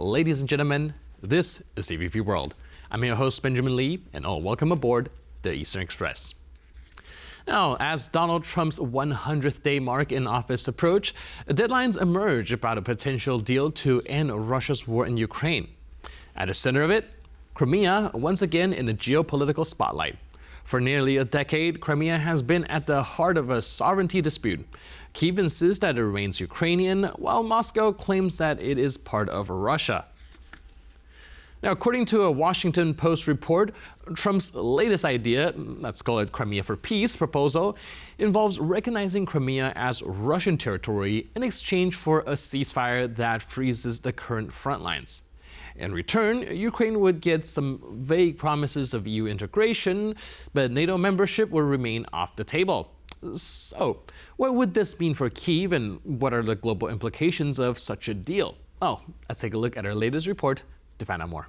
Ladies and gentlemen, this is CVP World. I'm your host Benjamin Lee, and welcome aboard the Eastern Express. Now, as Donald Trump's 100th day mark in office approach, deadlines emerge about a potential deal to end Russia's war in Ukraine. At the center of it, Crimea once again in the geopolitical spotlight. For nearly a decade, Crimea has been at the heart of a sovereignty dispute. Kyiv insists that it remains Ukrainian, while Moscow claims that it is part of Russia. Now, according to a Washington Post report, Trump's latest idea, let's call it Crimea for Peace proposal, involves recognizing Crimea as Russian territory in exchange for a ceasefire that freezes the current front lines. In return, Ukraine would get some vague promises of EU integration, but NATO membership will remain off the table. So, what would this mean for Kyiv, and what are the global implications of such a deal? Let's take a look at our latest report to find out more.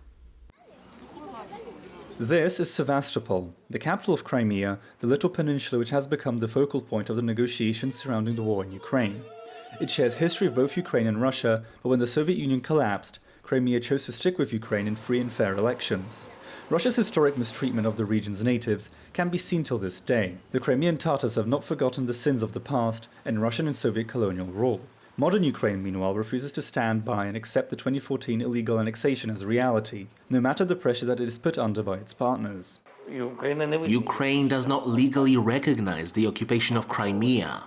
This is Sevastopol, the capital of Crimea, the little peninsula which has become the focal point of the negotiations surrounding the war in Ukraine. It shares history of both Ukraine and Russia, but when the Soviet Union collapsed, Crimea chose to stick with Ukraine in free and fair elections. Russia's historic mistreatment of the region's natives can be seen till this day. The Crimean Tatars have not forgotten the sins of the past and Russian and Soviet colonial rule. Modern Ukraine, meanwhile, refuses to stand by and accept the 2014 illegal annexation as a reality, no matter the pressure that it is put under by its partners. Ukraine does not legally recognize the occupation of Crimea.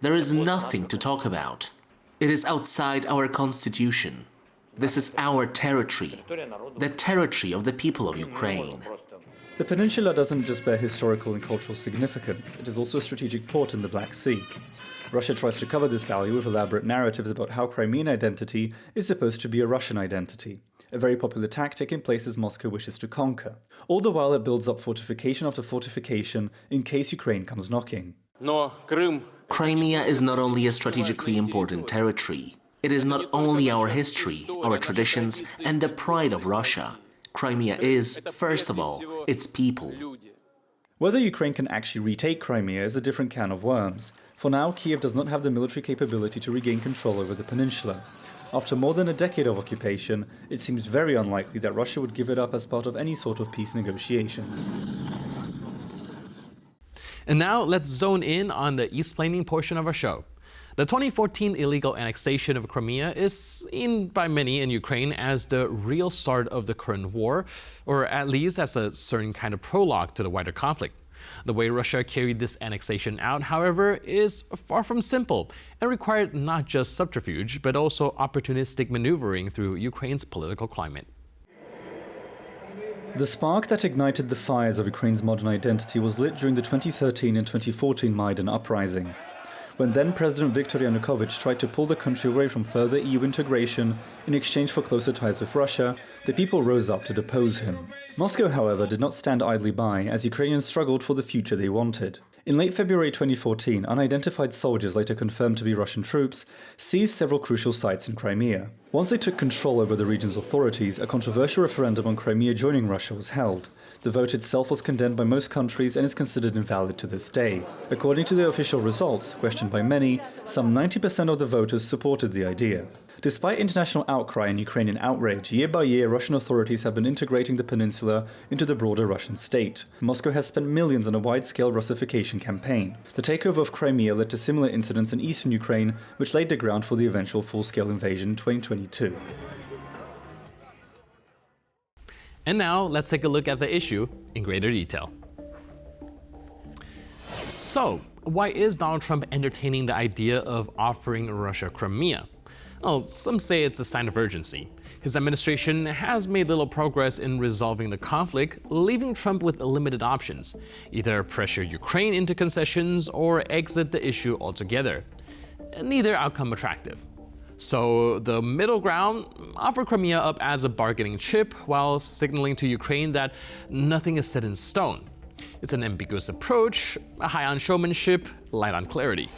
There is nothing to talk about. It is outside our constitution. This is our territory, the territory of the people of Ukraine. The peninsula doesn't just bear historical and cultural significance, it is also a strategic port in the Black Sea. Russia tries to cover this value with elaborate narratives about how Crimean identity is supposed to be a Russian identity, a very popular tactic in places Moscow wishes to conquer. All the while it builds up fortification after fortification in case Ukraine comes knocking. Crimea is not only a strategically important territory. It is not only our history, our traditions, and the pride of Russia. Crimea is, first of all, its people. Whether Ukraine can actually retake Crimea is a different can of worms. For now, Kyiv does not have the military capability to regain control over the peninsula. After more than a decade of occupation, it seems very unlikely that Russia would give it up as part of any sort of peace negotiations. And now let's zone in on the east-planning portion of our show. The 2014 illegal annexation of Crimea is seen by many in Ukraine as the real start of the current war, or at least as a certain kind of prologue to the wider conflict. The way Russia carried this annexation out, however, is far from simple and required not just subterfuge, but also opportunistic maneuvering through Ukraine's political climate. The spark that ignited the fires of Ukraine's modern identity was lit during the 2013 and 2014 Maidan uprising. When then-President Viktor Yanukovych tried to pull the country away from further EU integration in exchange for closer ties with Russia, the people rose up to depose him. Moscow, however, did not stand idly by as Ukrainians struggled for the future they wanted. In late February 2014, unidentified soldiers, later confirmed to be Russian troops, seized several crucial sites in Crimea. Once they took control over the region's authorities, a controversial referendum on Crimea joining Russia was held. The vote itself was condemned by most countries and is considered invalid to this day. According to the official results, questioned by many, some 90% of the voters supported the idea. Despite international outcry and Ukrainian outrage, year by year Russian authorities have been integrating the peninsula into the broader Russian state. Moscow has spent millions on a wide-scale Russification campaign. The takeover of Crimea led to similar incidents in eastern Ukraine, which laid the ground for the eventual full-scale invasion in 2022. And now, let's take a look at the issue in greater detail. So, why is Donald Trump entertaining the idea of offering Russia Crimea? Well, some say it's a sign of urgency. His administration has made little progress in resolving the conflict, leaving Trump with limited options: either pressure Ukraine into concessions or exit the issue altogether. Neither outcome attractive. So the middle ground, offer Crimea up as a bargaining chip while signaling to Ukraine that nothing is set in stone. It's an ambiguous approach, high on showmanship, light on clarity.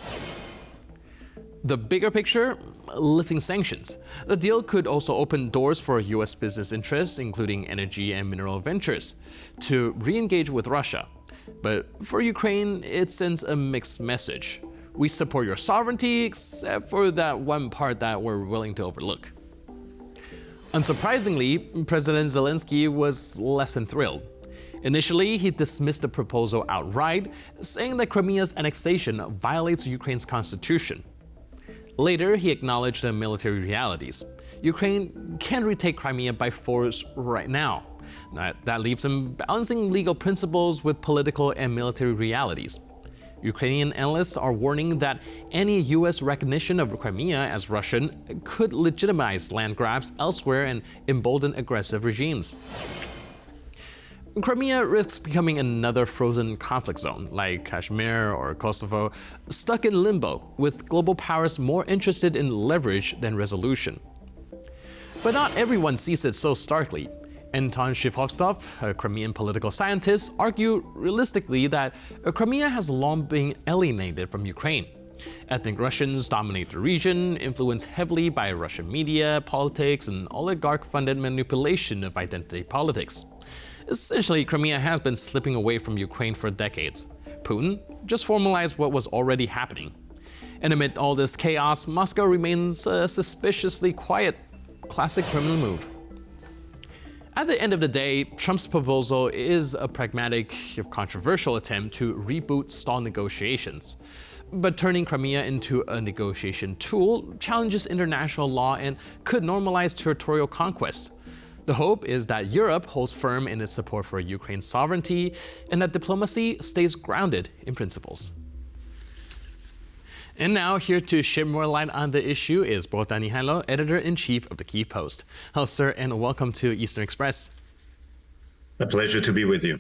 The bigger picture, lifting sanctions. The deal could also open doors for US business interests, including energy and mineral ventures, to re-engage with Russia. But for Ukraine, it sends a mixed message. We support your sovereignty, except for that one part that we're willing to overlook. Unsurprisingly, President Zelensky was less than thrilled. Initially, he dismissed the proposal outright, saying that Crimea's annexation violates Ukraine's constitution. Later, he acknowledged the military realities. Ukraine can't retake Crimea by force right now. That leaves him balancing legal principles with political and military realities. Ukrainian analysts are warning that any US recognition of Crimea as Russian could legitimize land grabs elsewhere and embolden aggressive regimes. Crimea risks becoming another frozen conflict zone, like Kashmir or Kosovo, stuck in limbo, with global powers more interested in leverage than resolution. But not everyone sees it so starkly. Anton Shivhovstov, a Crimean political scientist, argued realistically that Crimea has long been alienated from Ukraine. Ethnic Russians dominate the region, influenced heavily by Russian media, politics, and oligarch-funded manipulation of identity politics. Essentially, Crimea has been slipping away from Ukraine for decades. Putin just formalized what was already happening. And amid all this chaos, Moscow remains suspiciously quiet. Classic Kremlin move. At the end of the day, Trump's proposal is a pragmatic, if controversial, attempt to reboot stalled negotiations. But turning Crimea into a negotiation tool challenges international law and could normalize territorial conquest. The hope is that Europe holds firm in its support for Ukraine's sovereignty and that diplomacy stays grounded in principles. And now, here to shed more light on the issue is Bani, editor-in-chief of the Kyiv Post. Hello, sir, and welcome to Eastern Express. A pleasure to be with you.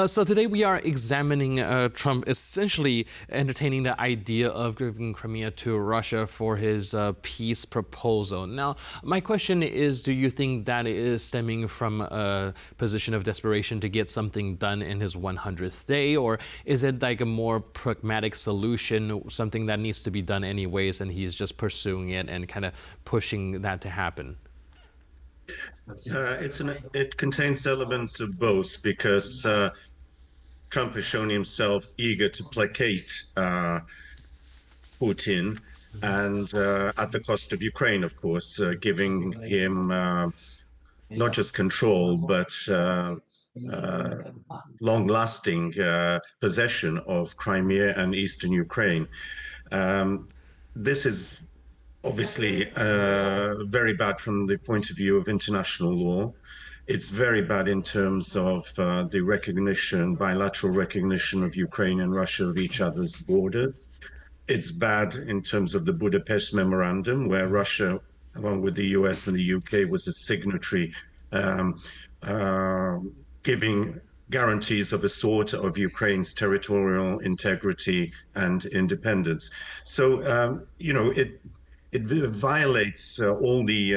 So today we are examining Trump essentially entertaining the idea of giving Crimea to Russia for his peace proposal. Now, my question is, do you think that is stemming from a position of desperation to get something done in his 100th day, or is it like a more pragmatic solution, something that needs to be done anyways, and he's just pursuing it and kind of pushing that to happen? It contains elements of both, because Trump has shown himself eager to placate Putin, and at the cost of Ukraine, of course, giving him not just control, but long-lasting possession of Crimea and eastern Ukraine. This is obviously very bad from the point of view of international law. It's very bad in terms of the recognition, bilateral recognition of Ukraine and Russia of each other's borders. It's bad in terms of the Budapest Memorandum, where Russia, along with the US and the UK, was a signatory, giving guarantees of a sort of Ukraine's territorial integrity and independence. So, it violates all the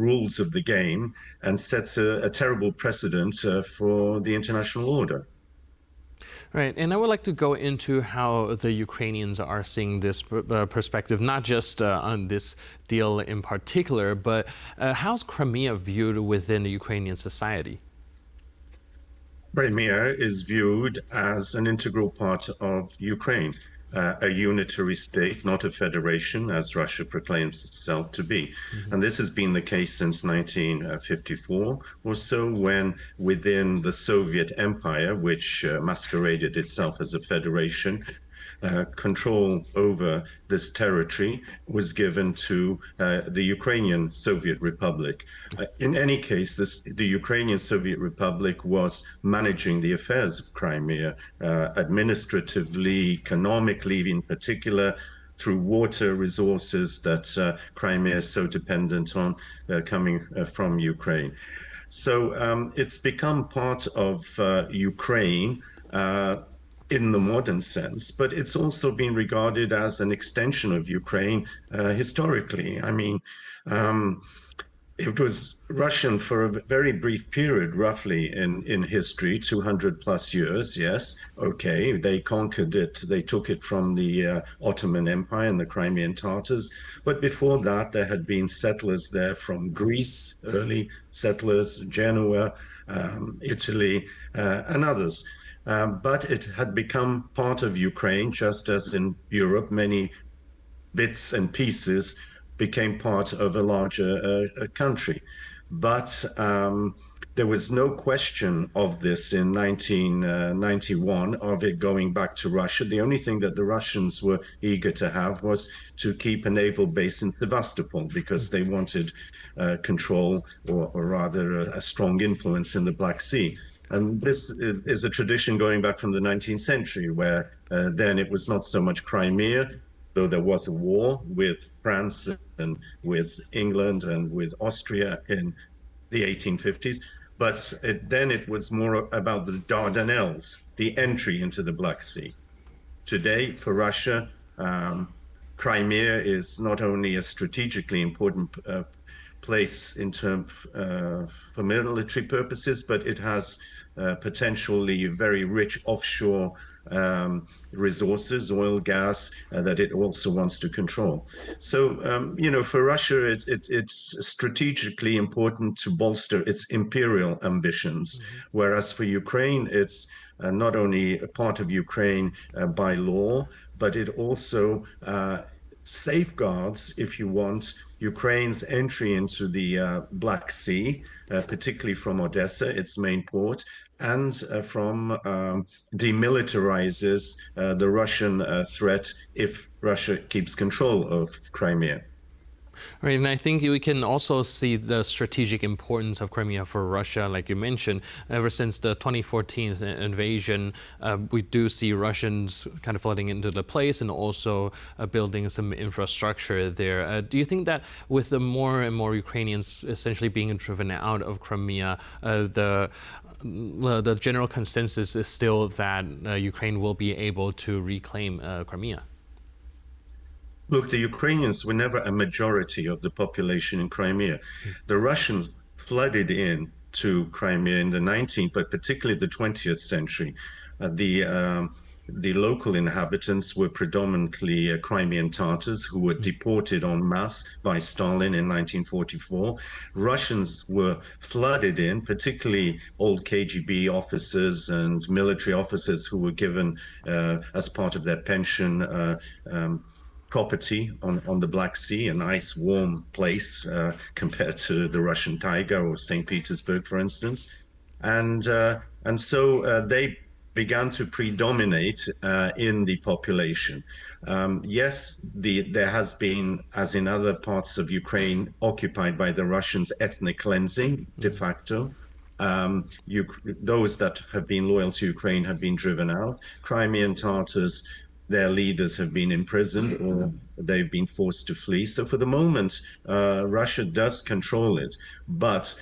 rules of the game and sets a terrible precedent for the international order. Right, and I would like to go into how the Ukrainians are seeing this perspective, not just on this deal in particular, but how's Crimea viewed within the Ukrainian society? Crimea is viewed as an integral part of Ukraine. A unitary state, not a federation, as Russia proclaims itself to be. Mm-hmm. And this has been the case since 1954 or so, when within the Soviet Empire, which masqueraded itself as a federation, control over this territory was given to the Ukrainian Soviet Republic. In any case, the Ukrainian Soviet Republic was managing the affairs of Crimea administratively, economically, in particular, through water resources that Crimea is so dependent on coming from Ukraine. So it's become part of Ukraine in the modern sense, but it's also been regarded as an extension of Ukraine historically. I mean, it was Russian for a very brief period, roughly in history, 200 plus years, yes, okay, they conquered it, they took it from the Ottoman Empire and the Crimean Tatars, but before that there had been settlers there from Greece, early settlers, Genoa, Italy, and others. But it had become part of Ukraine, just as in Europe, many bits and pieces became part of a larger country. But there was no question of this in 1991, of it going back to Russia. The only thing that the Russians were eager to have was to keep a naval base in Sevastopol, because they wanted control, or rather a strong influence in the Black Sea. And this is a tradition going back from the 19th century, where then it was not so much Crimea, though there was a war with France and with England and with Austria in the 1850s. But then it was more about the Dardanelles, the entry into the Black Sea. Today, for Russia, Crimea is not only a strategically important place in terms for military purposes, but it has potentially very rich offshore resources, oil, gas, that it also wants to control. So, for Russia, it's strategically important to bolster its imperial ambitions, whereas for Ukraine, it's not only a part of Ukraine by law, but it also safeguards, if you want, Ukraine's entry into the Black Sea, particularly from Odessa, its main port, and from demilitarizes the Russian threat if Russia keeps control of Crimea. Right, and I think we can also see the strategic importance of Crimea for Russia, like you mentioned. Ever since the 2014 invasion, we do see Russians kind of flooding into the place and also building some infrastructure there. Do you think that with the more and more Ukrainians essentially being driven out of Crimea, the general consensus is still that Ukraine will be able to reclaim Crimea? Look, the Ukrainians were never a majority of the population in Crimea. The Russians flooded in to Crimea in the 19th, but particularly the 20th century. The local inhabitants were predominantly Crimean Tatars who were deported en masse by Stalin in 1944. Russians were flooded in, particularly old KGB officers and military officers who were given, as part of their pension, property on the Black Sea, a nice warm place compared to the Russian Taiga or St. Petersburg, for instance. And so they began to predominate in the population. Yes, there has been, as in other parts of Ukraine occupied by the Russians, ethnic cleansing de facto. Those that have been loyal to Ukraine have been driven out. Crimean Tatars, their leaders have been imprisoned or they've been forced to flee. So for the moment, Russia does control it. But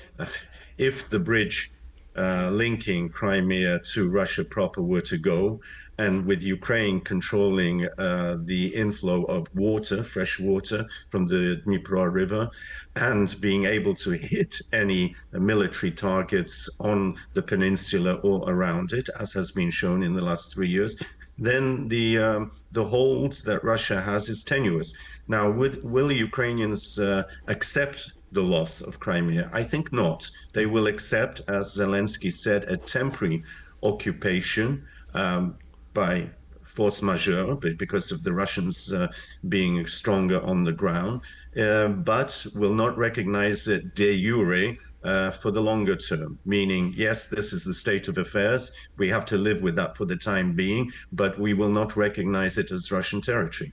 if the bridge linking Crimea to Russia proper were to go, and with Ukraine controlling the inflow of water, fresh water from the Dnipro River, and being able to hit any military targets on the peninsula or around it, as has been shown in the last 3 years, then the hold that Russia has is tenuous. Now, will Ukrainians accept the loss of Crimea? I think not. They will accept, as Zelensky said, a temporary occupation by force majeure, because of the Russians being stronger on the ground, but will not recognize it de jure for the longer term, meaning, yes, this is the state of affairs. We have to live with that for the time being, but we will not recognize it as Russian territory.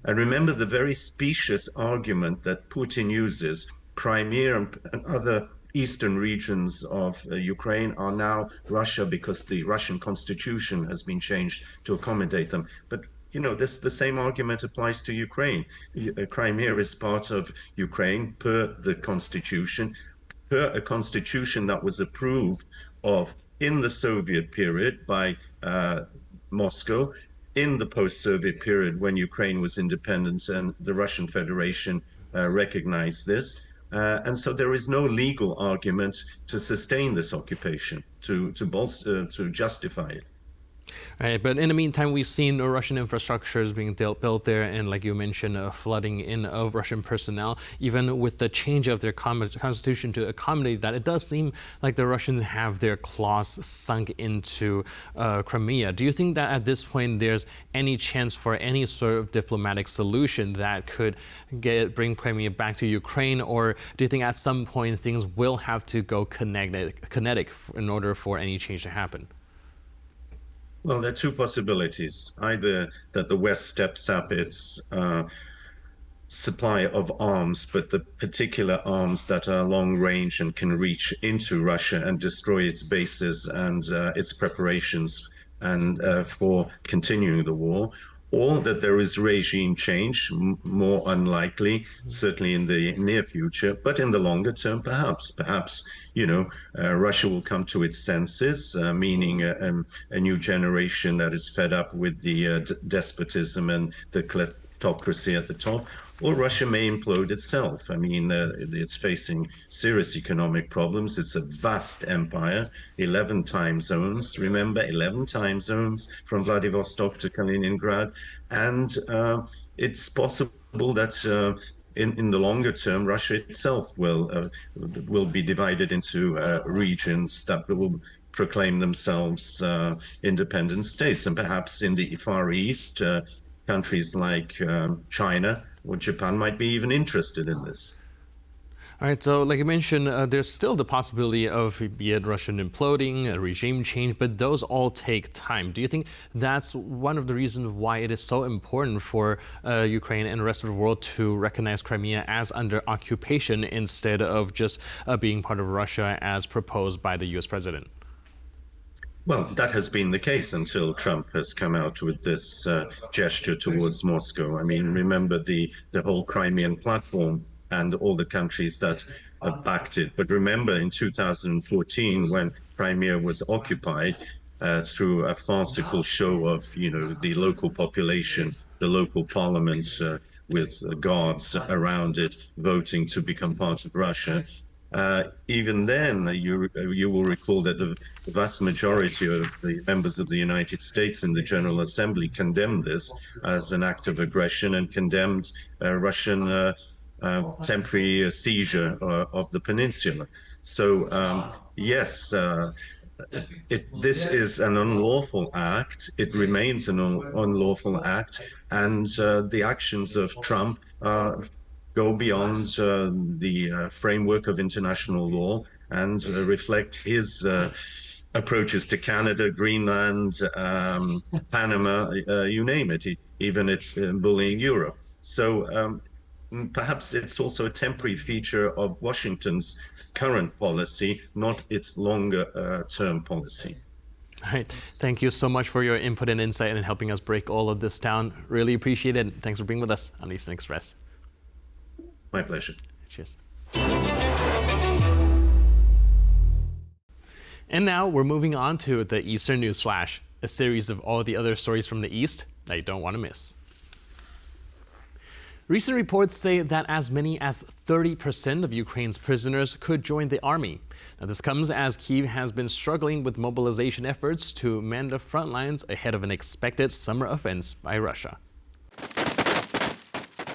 And remember the very specious argument that Putin uses: Crimea and other eastern regions of Ukraine are now Russia because the Russian constitution has been changed to accommodate them. But the same argument applies to Ukraine. Crimea is part of Ukraine per the constitution, per a constitution that was approved of in the Soviet period by Moscow, in the post-Soviet period when Ukraine was independent and the Russian Federation recognized this. And so there is no legal argument to sustain this occupation, to justify it. Right, but in the meantime, we've seen Russian infrastructures being built there, and like you mentioned, flooding in of Russian personnel. Even with the change of their constitution to accommodate that, it does seem like the Russians have their claws sunk into Crimea. Do you think that at this point there's any chance for any sort of diplomatic solution that could bring Crimea back to Ukraine, or do you think at some point things will have to go kinetic in order for any change to happen? Well, there are two possibilities. Either that the West steps up its supply of arms, but the particular arms that are long range and can reach into Russia and destroy its bases and its preparations and for continuing the war, or that there is regime change, more unlikely, certainly in the near future, but in the longer term, perhaps, Russia will come to its senses, meaning a new generation that is fed up with the despotism and the kleptocracy at the top, or Russia may implode itself. I mean, it's facing serious economic problems. It's a vast empire, 11 time zones. Remember, 11 time zones from Vladivostok to Kaliningrad. And it's possible that in the longer term, Russia itself will be divided into regions that will proclaim themselves independent states. And perhaps in the Far East, countries like China or Japan might be even interested in this. All right, so like you mentioned, there's still the possibility of be it Russian imploding, a regime change, but those all take time. Do you think that's one of the reasons why it is so important for Ukraine and the rest of the world to recognize Crimea as under occupation instead of just being part of Russia as proposed by the US president? Well, that has been the case until Trump has come out with this gesture towards Moscow. I mean, remember the whole Crimean platform and all the countries that have backed it. But remember in 2014, when Crimea was occupied through a farcical show of, the local population, the local parliament with guards around it voting to become part of Russia. Even then, you will recall that the vast majority of the members of the United States in the General Assembly condemned this as an act of aggression and condemned Russian temporary seizure of the peninsula. So, yes, this is an unlawful act. It remains an unlawful act, and the actions of Trump go beyond the framework of international law and reflect his approaches to Canada, Greenland, Panama, you name it. Even it's bullying Europe. So perhaps it's also a temporary feature of Washington's current policy, not its longer term policy. All right. Thank you so much for your input and insight and helping us break all of this down. Really appreciate it. Thanks for being with us on Eastern Express. My pleasure. Cheers. And now we're moving on to the Eastern News Flash, a series of all the other stories from the East that you don't want to miss. Recent reports say that as many as 30% of Ukraine's prisoners could join the army. Now, this comes as Kyiv has been struggling with mobilization efforts to man the front lines ahead of an expected summer offense by Russia.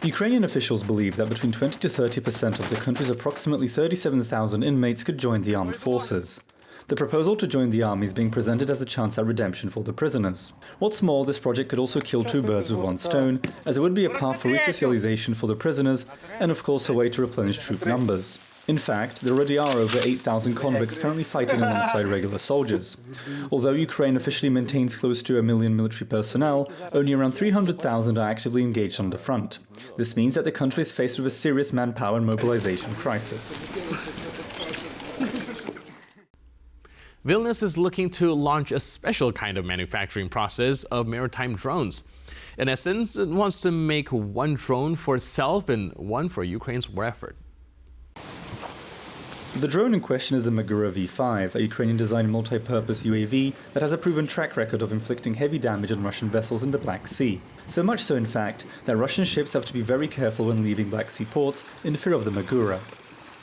Ukrainian officials believe that between 20 to 30% of the country's approximately 37,000 inmates could join the armed forces. The proposal to join the army is being presented as a chance at redemption for the prisoners. What's more, this project could also kill two birds with one stone, as it would be a path for resocialization for the prisoners and of course a way to replenish troop numbers. In fact, there already are over 8,000 convicts currently fighting alongside regular soldiers. Although Ukraine officially maintains close to 1 million military personnel, only around 300,000 are actively engaged on the front. This means that the country is faced with a serious manpower and mobilization crisis. Vilnius is looking to launch a special kind of manufacturing process of maritime drones. In essence, it wants to make one drone for itself and one for Ukraine's war effort. The drone in question is the Magura V5, a Ukrainian-designed multi-purpose UAV that has a proven track record of inflicting heavy damage on Russian vessels in the Black Sea. So much so, in fact, that Russian ships have to be very careful when leaving Black Sea ports in fear of the Magura.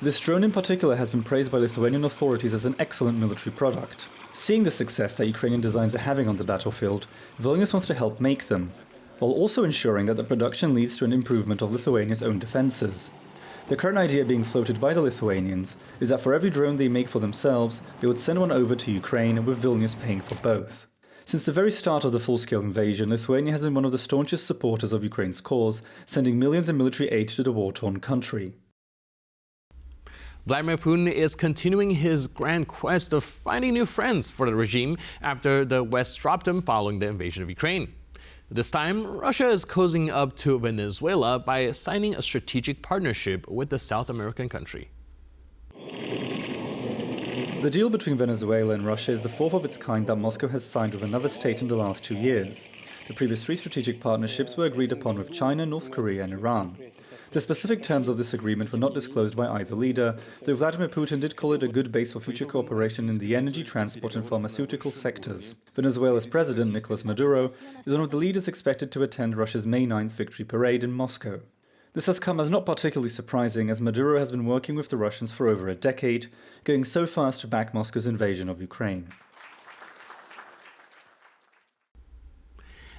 This drone in particular has been praised by Lithuanian authorities as an excellent military product. Seeing the success that Ukrainian designs are having on the battlefield, Vilnius wants to help make them, while also ensuring that the production leads to an improvement of Lithuania's own defences. The current idea being floated by the Lithuanians is that for every drone they make for themselves, they would send one over to Ukraine, with Vilnius paying for both. Since the very start of the full-scale invasion, Lithuania has been one of the staunchest supporters of Ukraine's cause, sending millions in military aid to the war-torn country. Vladimir Putin is continuing his grand quest of finding new friends for the regime after the West dropped him following the invasion of Ukraine. This time, Russia is cozying up to Venezuela by signing a strategic partnership with the South American country. The deal between Venezuela and Russia is the fourth of its kind that Moscow has signed with another state in the last 2 years. The previous 3 strategic partnerships were agreed upon with China, North Korea and Iran. The specific terms of this agreement were not disclosed by either leader, though Vladimir Putin did call it a good base for future cooperation in the energy, transport and pharmaceutical sectors. Venezuela's president, Nicolas Maduro, is one of the leaders expected to attend Russia's May 9th victory parade in Moscow. This has come as not particularly surprising, as Maduro has been working with the Russians for over a decade, going so far as to back Moscow's invasion of Ukraine.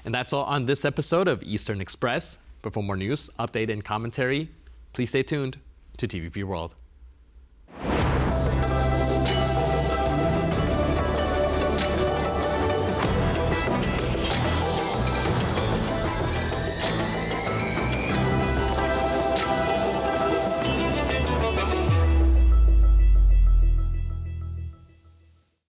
And that's all on this episode of Eastern Express. But for more news, update, and commentary, please stay tuned to TVP World.